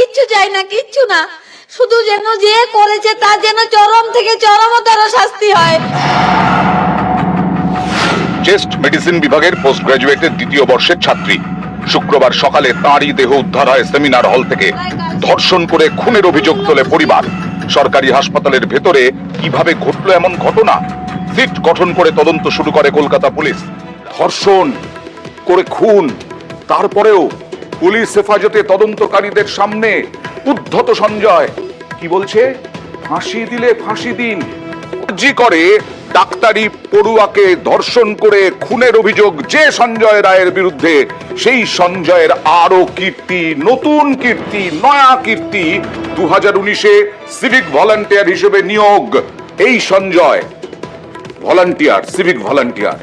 কিচ্ছু চাই না, কিচ্ছু না, শুধু যেন যে করেছে তার যেন চরম থেকে চরমতর শাস্তি হয়। চেস্ট মেডিসিন বিভাগের পোস্ট গ্রাজুয়েটের দ্বিতীয় বর্ষের ছাত্রী শুক্রবার সকালে তাঁরই দেহ উদ্ধার হয় সেমিনার হল থেকে। ধর্ষণ করে খুনের অভিযোগ তোলে পরিবার। সরকারি হাসপাতালের ভেতরে কিভাবে ঘটলো এমন ঘটনা? সিট গঠন করে তদন্ত শুরু করে কলকাতা পুলিশ। ধর্ষণ করে খুন, তারপরেও পুলিশ হেফাজতে তদন্তকারীদের সামনে উদ্ধত সঞ্জয় কি বলছে? ফাঁসি দিলে ফাঁসি দিন। জি করে ডাক্তারি পড়ুয়াকে ধর্ষণ করে খুনের অভিযোগ যে সঞ্জয় রায়ের বিরুদ্ধে, সেই সঞ্জয়ের আরো কীর্তি, নতুন কীর্তি, নয়া কীর্তি। 2019-এ সিভিক ভলান্টিয়ার হিসেবে নিয়োগ। এই সঞ্জয় ভলান্টিয়ার, সিভিক ভলান্টিয়ার।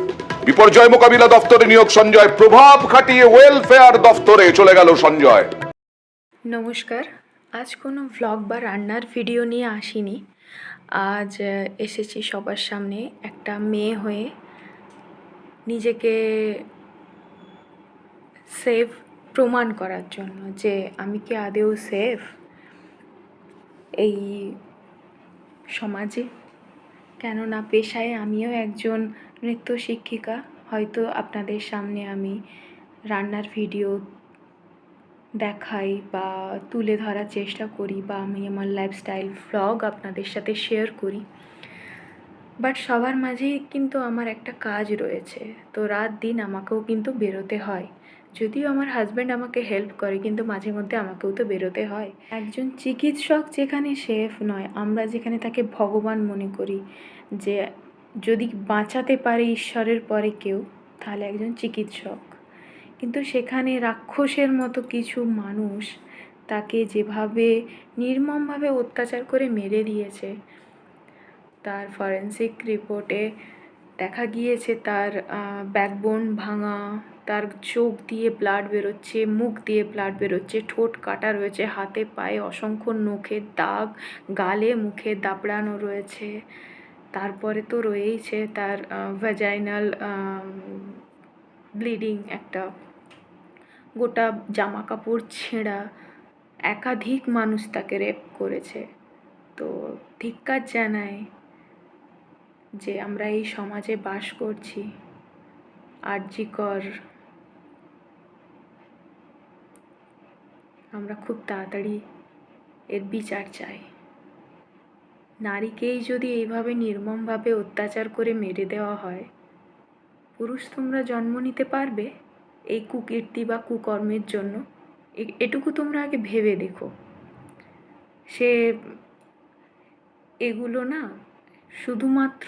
বিপর্যয় মোকাবিলা দপ্তরে নিয়োগ সঞ্জয়, প্রভাব খাটিয়ে ওয়েলফেয়ার দপ্তরে চলে গেল সঞ্জয়। নমস্কার, আজ কোনো ভ্লগ বা রান্নার ভিডিও নিয়ে আসিনি। আজ এসেছি সবার সামনে একটা মেয়ে হয়ে নিজেকে সেফ প্রমাণ করার জন্য যে আমি কি আদেও সেফ এই সমাজে। কেননা পেশায় আমিও একজন নৃত্য শিক্ষিকা। হয়তো আপনাদের সামনে আমি রান্নার ভিডিও দেখাই বা তুলে ধরার চেষ্টা করি, বা আমি আমার লাইফস্টাইল ভ্লগ আপনাদের সাথে শেয়ার করি, বাট সবার মাঝেই কিন্তু আমার একটা কাজ রয়েছে। তো রাত দিন আমাকেও কিন্তু বেরোতে হয়। যদিও আমার হাজব্যান্ড আমাকে হেল্প করে, কিন্তু মাঝে মধ্যে আমাকেও তো বেরোতে হয়। একজন চিকিৎসক যেখানে সেফ নয়, আমরা যেখানে তাকে ভগবান মনে করি, যে যদি বাঁচাতে পারে ঈশ্বরের পরে কেউ, তাহলে একজন চিকিৎসক। কিন্তু সেখানে রাক্ষসের মতো কিছু মানুষ তাকে যেভাবে নির্মমভাবে অত্যাচার করে মেরে দিয়েছে, তার ফরেন্সিক রিপোর্টে দেখা গিয়েছে তার ব্যাকবোন ভাঙা, তার চোখ দিয়ে ব্লাড বেরোচ্ছে, মুখ দিয়ে ব্লাড বেরোচ্ছে, ঠোঁট কাটা রয়েছে, হাতে পায়ে অসংখ্য নখের দাগ, গালে মুখে দাপড়ানো রয়েছে। তারপরে তো রয়েইছে তার ভ্যাজাইনাল ব্লিডিং, একটা গোটা জামা কাপড় ছেঁড়া। একাধিক মানুষ তাকে রেপ করেছে। তো ধিক্কার জানাই যে আমরা এই সমাজে বাস করছি। আরজিকর আমরা খুব তাড়াতাড়ি এর বিচার চাই। নারীকেই যদি এইভাবে নির্মমভাবে অত্যাচার করে মেরে দেওয়া হয়, পুরুষ তোমরা জন্ম নিতে পারবে এই কুকীর্তি বা কুকর্মের জন্য? এটুকু তোমরা আগে ভেবে দেখো। সে এগুলো না শুধুমাত্র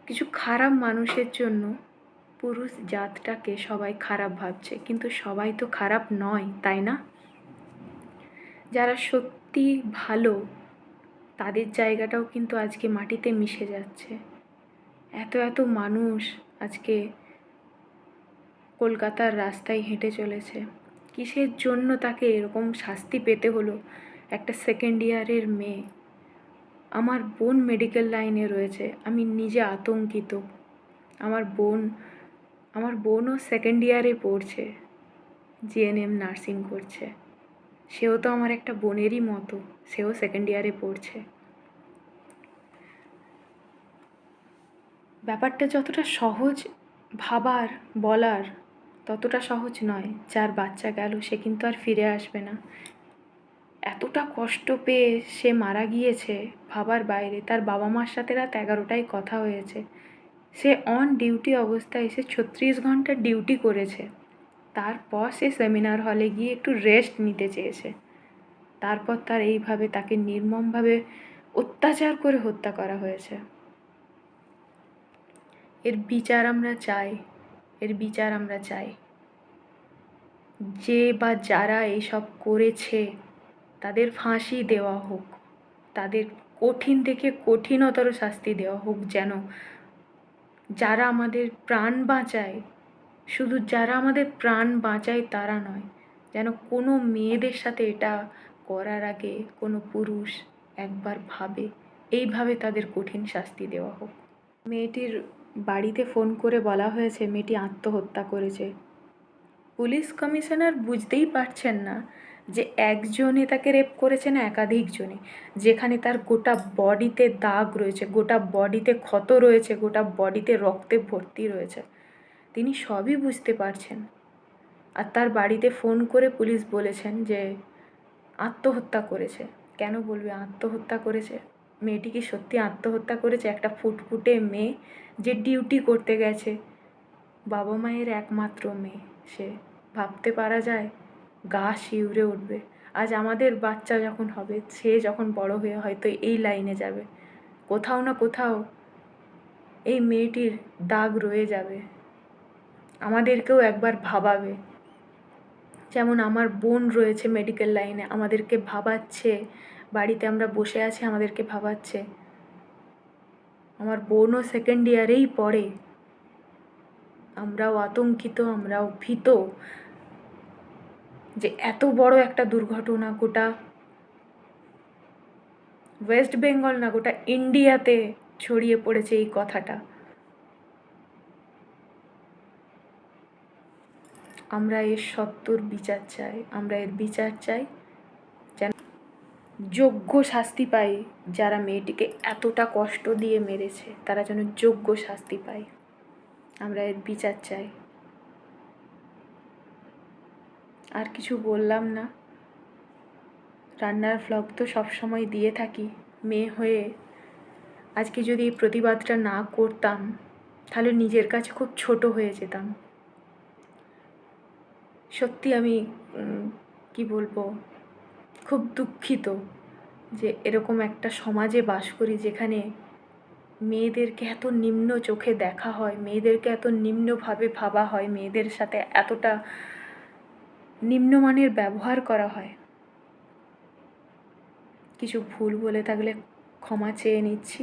কিছু খারাপ মানুষের জন্য পুরুষ জাতটাকে সবাই খারাপ ভাবছে, কিন্তু সবাই তো খারাপ নয়, তাই না? যারা সত্যি ভালো, তাদের জায়গাটাও কিন্তু আজকে মাটিতে মিশে যাচ্ছে। এত এত মানুষ আজকে কলকাতার রাস্তায় হেঁটে চলেছে। কিসের জন্য তাকে এরকম শাস্তি পেতে হলো? একটা সেকেন্ড ইয়ারের মেয়ে। আমার বোন মেডিকেল লাইনে রয়েছে, আমি নিজে আতঙ্কিত। আমার বোনও সেকেন্ড ইয়ারে পড়ছে, জিএনএম নার্সিং করছে। সেও তো আমার একটা বোনেরই মতো, সেও সেকেন্ড ইয়ারে পড়ছে। ব্যাপারটা যতটা সহজ ভাবার বলার, ততটা সহজ নয়। যার বাচ্চা গেল সে কিন্তু আর ফিরে আসবে না। এতটা কষ্ট পেয়ে সে মারা গিয়েছে ভাবার বাইরে। তার বাবা মার সাথে রাত 11টায় কথা হয়েছে। সে অন ডিউটি অবস্থায় এসে 36 ঘন্টার ডিউটি করেছে। তারপর সে সেমিনার হলে গিয়ে একটু রেস্ট নিতে চেয়েছে। তারপর তার এইভাবে তাকে নির্মমভাবে অত্যাচার করে হত্যা করা হয়েছে। এর বিচার আমরা চাই, এর বিচার আমরা চাই। যে বা যারা এইসব করেছে তাদের ফাঁসি দেওয়া হোক, তাদের কঠিন থেকে কঠিনতর শাস্তি দেওয়া হোক, যেন যারা আমাদের প্রাণ বাঁচায়, শুধু যারা আমাদের প্রাণ বাঁচায় তারা নয়, যেন কোনো মেয়েদের সাথে এটা করার আগে কোনো পুরুষ একবার ভাবে, এইভাবে তাদের কঠিন শাস্তি দেওয়া হোক। মেয়েটির বাড়িতে ফোন করে বলা হয়েছে মেয়েটি আত্মহত্যা করেছে। পুলিশ কমিশনার বুঝতেই পারছেন না যে একজনে তাকে রেপ করেছে না একাধিক জনে, যেখানে তার গোটা বডিতে দাগ রয়েছে, গোটা বডিতে ক্ষত রয়েছে, গোটা বডিতে রক্তে ভর্তি রয়েছে, তিনি সবই বুঝতে পারছেন। আর তার বাড়িতে ফোন করে পুলিশ বলেছেন যে আত্মহত্যা করেছে। কেন বলবে আত্মহত্যা করেছে? মেয়েটি কি সত্যি আত্মহত্যা করেছে? একটা ফুটফুটে মেয়ে যে ডিউটি করতে গেছে, বাবা মায়ের একমাত্র মেয়ে, সে ভাবতে পারা যায়? গা শিউরে উঠবে। আজ আমাদের বাচ্চা যখন হবে, সে যখন বড় হয়ে হয়তো এই লাইনে যাবে, কোথাও না কোথাও এই মেয়েটির দাগ রয়ে যাবে, আমাদেরকেও একবার ভাবাবে। যেমন আমার বোন রয়েছে মেডিকেল লাইনে, আমাদেরকে ভাবাচ্ছে, বাড়িতে আমরা বসে আছি আমাদেরকে ভাবাচ্ছে। আমার বোনও সেকেন্ড ইয়ারেই পড়ে, আমরাও আতঙ্কিত, আমরাও ভীত যে এত বড় একটা দুর্ঘটনা গোটা ওয়েস্ট বেঙ্গল না, গোটা ইন্ডিয়াতে ছড়িয়ে পড়েছে এই কথাটা। আমরা এর সত্বর বিচার চাই, আমরা এর বিচার চাই, যেন যোগ্য শাস্তি পায়। যারা মেয়েটিকে এতটা কষ্ট দিয়ে মেরেছে তারা যেন যোগ্য শাস্তি পায়, আমরা এর বিচার চাই। আর কিছু বললাম না। রান্নার ভ্লগ তো সবসময় দিয়ে থাকি। মেয়ে হয়ে আজকে যদি এই প্রতিবাদটা না করতাম তাহলে নিজের কাছে খুব ছোট হয়ে যেতাম। সত্যি আমি কি বলবো, খুব দুঃখিত যে এরকম একটা সমাজে বাস করি যেখানে মেয়েদেরকে এত নিম্ন চোখে দেখা হয়, মেয়েদেরকে এত নিম্নভাবে ভাবা হয়, মেয়েদের সাথে এতটা নিম্নমানের ব্যবহার করা হয়। কিছু ভুল বলে থাকলে ক্ষমা চেয়ে নিচ্ছি।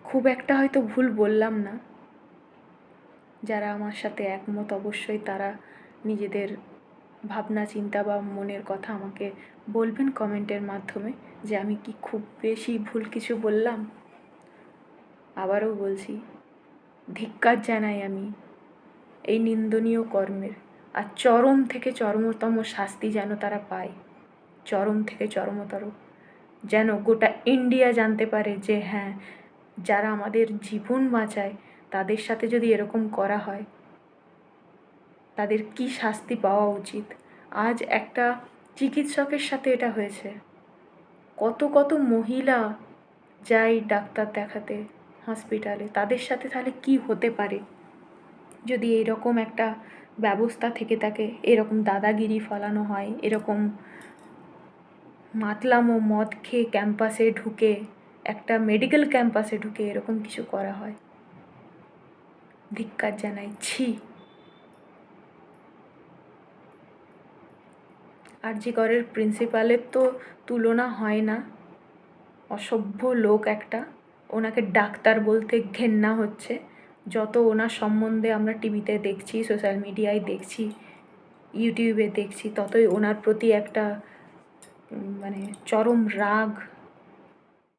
খুব একটা হয়তো ভুল বললাম না। যারা আমার সাথে একমত অবশ্যই তারা নিজেদের ভাবনা চিন্তা বা মনের কথা আমাকে বলবেন কমেন্টের মাধ্যমে যে আমি কি খুব বেশি ভুল কিছু বললাম। আবারও বলছি, ধিক্কার জানাই আমি এই নিন্দনীয় কর্মের। আর চরম থেকে চরমতম শাস্তি যেন তারা পায়, চরম থেকে চরমতর, যেন গোটা ইন্ডিয়া জানতে পারে যে হ্যাঁ, যারা আমাদের জীবন বাঁচায় তাদের সাথে যদি এরকম করা হয় তাদের কি শাস্তি পাওয়া উচিত। আজ একটা চিকিৎসকের সাথে এটা হয়েছে, কত কত মহিলা যায় ডাক্তার দেখাতে হসপিটালে, তাদের সাথে তাহলে কি হতে পারে যদি এরকম একটা ব্যবস্থা থেকে থাকে, এরকম দাদাগিরি ফলানো হয়, এরকম মাতলাম ও মদ খেয়ে ক্যাম্পাসে ঢুকে, একটা মেডিকেল ক্যাম্পাসে ঢুকে এরকম কিছু করা হয়। ধিক্কার জানাই, ছি। আরজি করের প্রিন্সিপালের তো তুলনা হয় না, অসভ্য লোক একটা। ওনাকে ডাক্তার বলতে ঘেন্না হচ্ছে। যত ওনার সম্বন্ধে আমরা টিভিতে দেখছি, সোশ্যাল মিডিয়ায় দেখছি, ইউটিউবে দেখছি, ততই ওনার প্রতি একটা মানে চরম রাগ।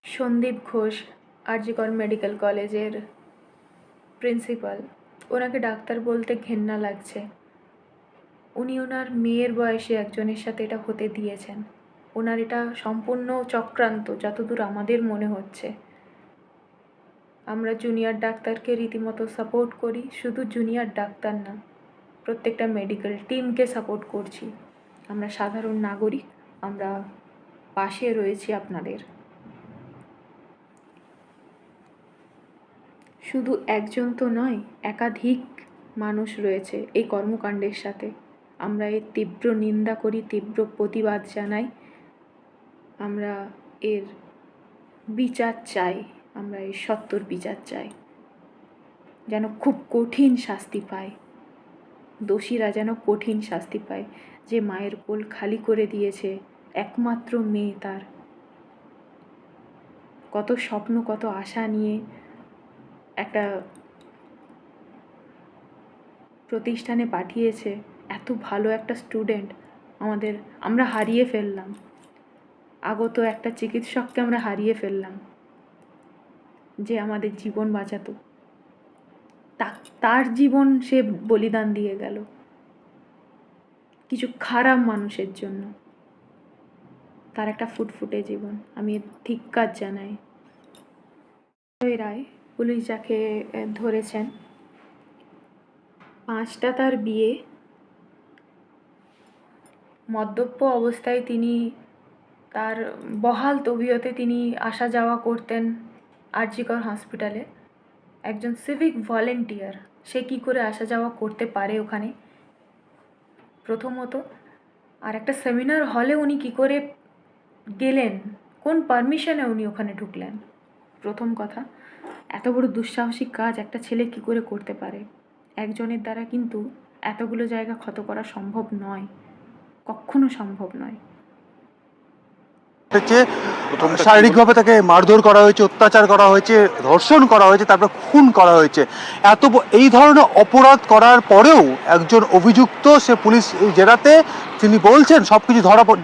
সন্দীপ ঘোষ আরজি কর মেডিকেল কলেজের প্রিন্সিপাল, ওনাকে ডাক্তার বলতে ঘেন্না লাগছে। উনি ওনার মেয়ের বয়সে একজনের সাথে এটা হতে দিয়েছেন। ওনার এটা সম্পূর্ণ চক্রান্ত যতদূর আমাদের মনে হচ্ছে। আমরা জুনিয়র ডাক্তারকে রীতিমতো সাপোর্ট করি, শুধু জুনিয়র ডাক্তার না, প্রত্যেকটা মেডিকেল টিমকে সাপোর্ট করছি। আমরা সাধারণ নাগরিক, আমরা পাশে রয়েছি আপনাদের। শুধু একজন তো নয়, একাধিক মানুষ রয়েছে এই কর্মকাণ্ডের সাথে। আমরা এর তীব্র নিন্দা করি, তীব্র প্রতিবাদ জানাই। আমরা এর বিচার চাই, আমরা এর সত্বর বিচার চাই, যেন খুব কঠিন শাস্তি পায়, দোষীরা যেন কঠিন শাস্তি পায়। যে মায়ের কোল খালি করে দিয়েছে, একমাত্র মেয়ে তার, কত স্বপ্ন কত আশা নিয়ে একটা প্রতিষ্ঠানে পাঠিয়েছে, এত ভালো একটা স্টুডেন্ট আমরা হারিয়ে ফেললাম। আগত একটা চিকিৎসককে আমরা হারিয়ে ফেললাম যে আমাদের জীবন বাঁচাতো, তার জীবন সে বলিদান দিয়ে গেল। কিছু খারাপ মানুষের জন্য। তার একটা ফুটফুটে জীবন, আমি ধিক্কার জানাই। সঞ্জয় রায়, পুলিশ যাকে ধরেছেন, 5টা তার বিয়ে, মদ্যপ অবস্থায় তিনি তার বহাল তবিয়তে তিনি আসা যাওয়া করতেন আরজিকর হসপিটালে। একজন সিভিক ভলেন্টিয়ার, সে কি করে আসা যাওয়া করতে পারে ওখানে প্রথমত, আর একটা সেমিনার হলে উনি কি করে গেলেন, কোন পারমিশনে উনি ওখানে ঢুকলেন? প্রথম কথা, এত বড় দুঃসাহসিক কাজ একটা ছেলে কি করে করতে পারে? একজনের দ্বারা কিন্তু এতগুলো জায়গা ক্ষত করা সম্ভব নয়, কখনো সম্ভব নয়। শারীরিকভাবে তাকে মারধর করা হয়েছে, অত্যাচার করা হয়েছে, ধর্ষণ করা হয়েছে, তারপর খুন করা হয়েছে। এই ধরনের অপরাধ করার পরেও একজন অভিযুক্ত, সে পুলিশ জেরাতে তিনি বলছেন সবকিছু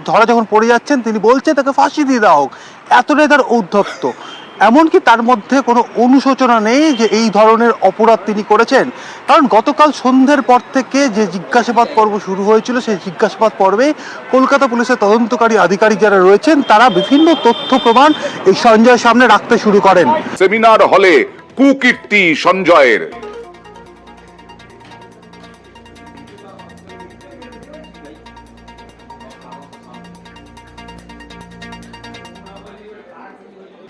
ধরা যখন পড়ে যাচ্ছেন, তিনি বলছেন তাকে ফাঁসি দিয়ে দেওয়া হোক। এতটাই তার ঔদ্ধত্য, এমনকি তার মধ্যে কোনো অনুশোচনা নেই যে এই ধরনের অপরাধ তিনি করেছেন। কারণ গতকাল সন্ধ্যের পর থেকে যে জিজ্ঞাসাবাদ পর্ব শুরু হয়েছিল, সেই জিজ্ঞাসাবাদ পর্বে কলকাতা পুলিশের তদন্তকারী আধিকারিক যারা রয়েছেন, তারা বিভিন্ন তথ্য প্রমাণ এই সঞ্জয়ের সামনে রাখতে শুরু করেন। সেমিনার হলে কুকীর্তি সঞ্জয়ের।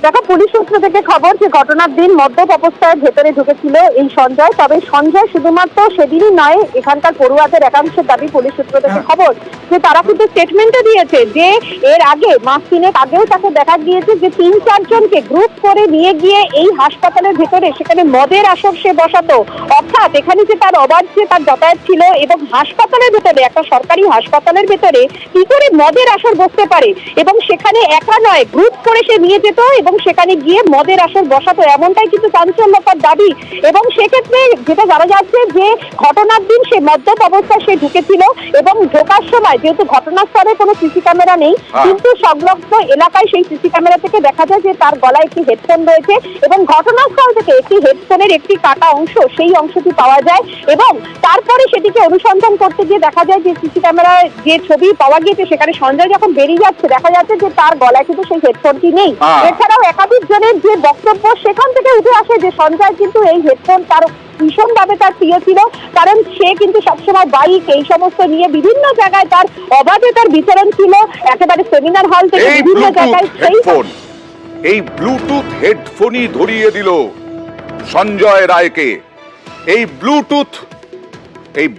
দেখো, পুলিশ সূত্র থেকে খবর যে ঘটনার দিন মদ্যপ অবস্থায় ভেতরে ঢুকেছিল এই সঞ্জয়। তবে সঞ্জয় শুধুমাত্র সেদিনই নয়, এখানকার পড়ুয়াদের একাংশের দাবি, পুলিশ সূত্র থেকে খবর যে তারা কিন্তু স্টেটমেন্টে দিয়েছে যে এর আগে মাস 3 আগেও তাকে দেখা গিয়েছে যে 3-4 জনকে গ্রুপ করে নিয়ে গিয়ে এই হাসপাতালের ভেতরে সেখানে মদের আসর সে বসাতো। অর্থাৎ এখানে যে তার অবাধে তার যাতায়াত ছিল, এবং হাসপাতালের ভেতরে, একটা সরকারি হাসপাতালের ভেতরে কি করে মদের আসর বসতে পারে, এবং সেখানে একা নয়, গ্রুপ করে সে নিয়ে যেত এবং সেখানে গিয়ে মদের আসর বসাতো, এমনটাই কিন্তু চাঞ্চল্যকর দাবি। এবং সেক্ষেত্রে যেটা জানা যাচ্ছে যে ঘটনার দিন সে মদ্যপ অবস্থায় সে ঢুকেছিল, এবং ঢোকার সময় যেহেতু ঘটনাস্থলে কোনো সিসি ক্যামেরা নেই, কিন্তু সংলগ্ন এলাকায় সেই সিসি ক্যামেরা থেকে দেখা যায় যে তার গলায় একটি হেডফোন রয়েছে, এবং ঘটনাস্থল থেকে একটি হেডফোনের একটি কাটা অংশ, সেই অংশটি পাওয়া যায়। এবং তারপরে সেটিকে অনুসন্ধান করতে গিয়ে দেখা যায় যে সিসি ক্যামেরায় যে ছবি পাওয়া গিয়েছে, সেখানে সঞ্জয় যখন বেরিয়ে যাচ্ছে দেখা যাচ্ছে যে তার গলায় কিন্তু সেই হেডফোনটি নেই। এছাড়াও একাধিক জনের যে বক্তব্য, সেখান থেকে উঠে আসে যে সঞ্জয় কিন্তু এই হেডফোন তার ভীষণভাবে তার প্রিয় ছিল, কারণ সে কিন্তু সবসময় বাইক এই সমস্ত নিয়ে বিভিন্ন জায়গায় তার অবাধে তার বিচরণ ছিল, একেবারে সেমিনার হল থেকে বিভিন্ন জায়গায়। এই ব্লুটুথ হেডফোনই ধরিয়ে দিল সঞ্জয় রায়কে। এই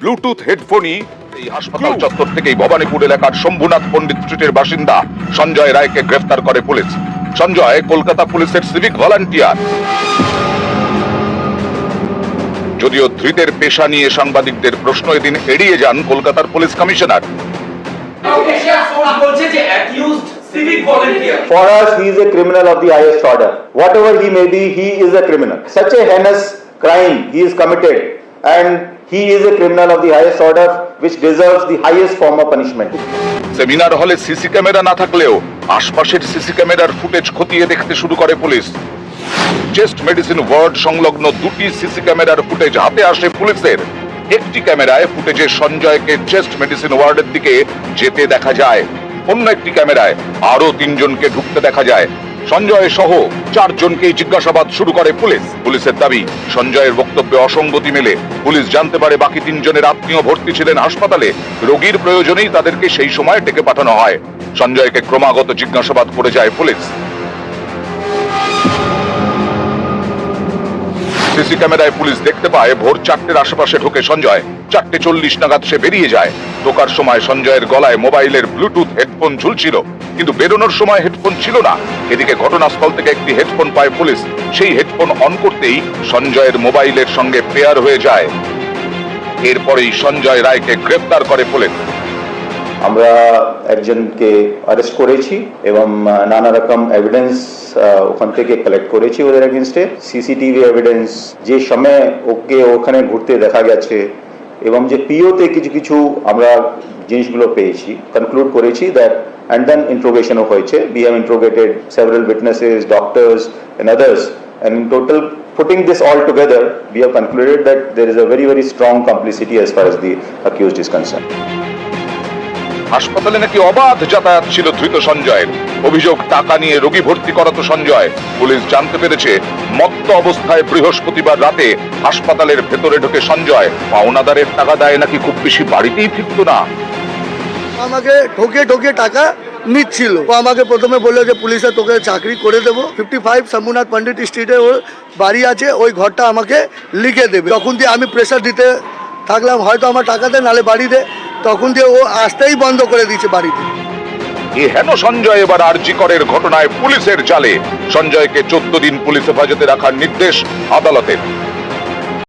ব্লুটুথ হেডফোনই এই হাসপাতাল চত্বর থেকেই ভবানীপুর এলাকার শম্ভুনাথ পণ্ডিত স্ট্রিটের বাসিন্দা সঞ্জয় রায়কে গ্রেফতার করে পুলিশ। সঞ্জয় কলকাতা পুলিশের সিভিক ভলান্টিয়ার। যদিও ধৃতের পেশা নিয়ে সাংবাদিকদের প্রশ্ন এদিন এড়িয়ে যান কলকাতার police commissioner. For us, he is a criminal of the highest order. Whatever he may be, he is a criminal. Such a heinous crime he is committed, and he is a criminal of the highest order, which deserves the highest form of punishment. Seminar হলে CC camera না থাকলেও আশপাশের CC ক্যামেরার footage খতিয়ে দেখতে শুরু করে police. Chest medicine word সংলগ্ন 2টি সিসি ক্যামেরার ফুটেজ হাতে আসে পুলিশের। একটি ক্যামেরায় ফুটেজে সঞ্জয়কে চেস্ট মেডিসিন ওয়ার্ডের দিকে যেতে দেখা যায়, অন্য একটি ক্যামেরায় আরো 3 জনকে ঢুকতে দেখা যায়। সঞ্জয় সহ 4 জনকেই জিজ্ঞাসাবাদ শুরু করে পুলিশ। পুলিশের দাবি, সঞ্জয়ের বক্তব্যে অসঙ্গতি মেলে। পুলিশ জানতে পারে বাকি 3 জনের আত্মীয় ভর্তি ছিলেন হাসপাতালে, রোগীর প্রয়োজনেই তাদেরকে সেই সময় ডেকে পাঠানো হয়। সঞ্জয়কে ক্রমাগত জিজ্ঞাসাবাদ করে যায় পুলিশ। সিসি ক্যামেরায় পুলিশ দেখতে পায় ভোর 4টের আশেপাশে ঢোকে সঞ্জয়। 4:40 নাগাদ সে বেরিয়ে যায়। ঢোকার সময় সঞ্জয়ের গলায় মোবাইলের ব্লুটুথ হেডফোন ঝুলছিল, কিন্তু বেরোনোর সময় হেডফোন ছিল না। এদিকে ঘটনাস্থল থেকে একটি হেডফোন পায় পুলিশ। সেই হেডফোন অন করতেই সঞ্জয়ের মোবাইলের সঙ্গে পেয়ার হয়ে যায়। এরপরেই সঞ্জয় রায়কে গ্রেফতার করে পুলিশ। আমরা একজনকে অ্যারেস্ট করেছি এবং নানা রকম এভিডেন্স ওখান থেকে কালেক্ট করেছি ওদের এগেইনস্টে। সিসিটিভি এভিডেন্স, যে সময় ওকে ওখানে ঘুরতে দেখা গেছে, এবং যে পিওতে কিছু কিছু আমরা জিনিসগুলো পেয়েছি, কনক্লুড করেছি দ্যাট, and then interrogation হয়েছে। We have interrogated several witnesses, doctors and others, and in total putting this all together, we have concluded that there is a very, very strong complicity as far as the accused is concerned. হাসপাতালে নাকি অবাধ যাতায়াত ছিল ধৃত সঞ্জয়ের। অভিযোগ টাকা নিয়ে রোগী ভর্তি করাতো সঞ্জয়। পুলিশ জানতে পেরেছে মত্ত অবস্থায় বৃহস্পতিবার রাতে হাসপাতালের ভেতরে ঢোকে সঞ্জয়। পাওনাদারের টাকা দেয় নাকি খুব বেশি বাড়িতেই ফিরত না। আমাকে ঠকে টাকা নিচ্ছিল। ও আমাকে প্রথমে বললো যে পুলিশে তোকে চাকরি করে দেবো, 55 শম্ভুনাথ পণ্ডিত স্ট্রিটে ওর বাড়ি আছে, ওই ঘরটা আমাকে লিখে দেবে। তখন দিয়ে আমি প্রেশার দিতে থাকলাম, হয়তো আমার টাকা দে নালে বাড়ি দে, তখন দিয়ে ও আসতেই বন্ধ করে দিয়েছে বাড়িতে। এ হেন সঞ্জয় এবার আরজি করের ঘটনায় পুলিশের জালে। সঞ্জয়কে 14 দিন পুলিশ হেফাজতে রাখার নির্দেশ আদালতের।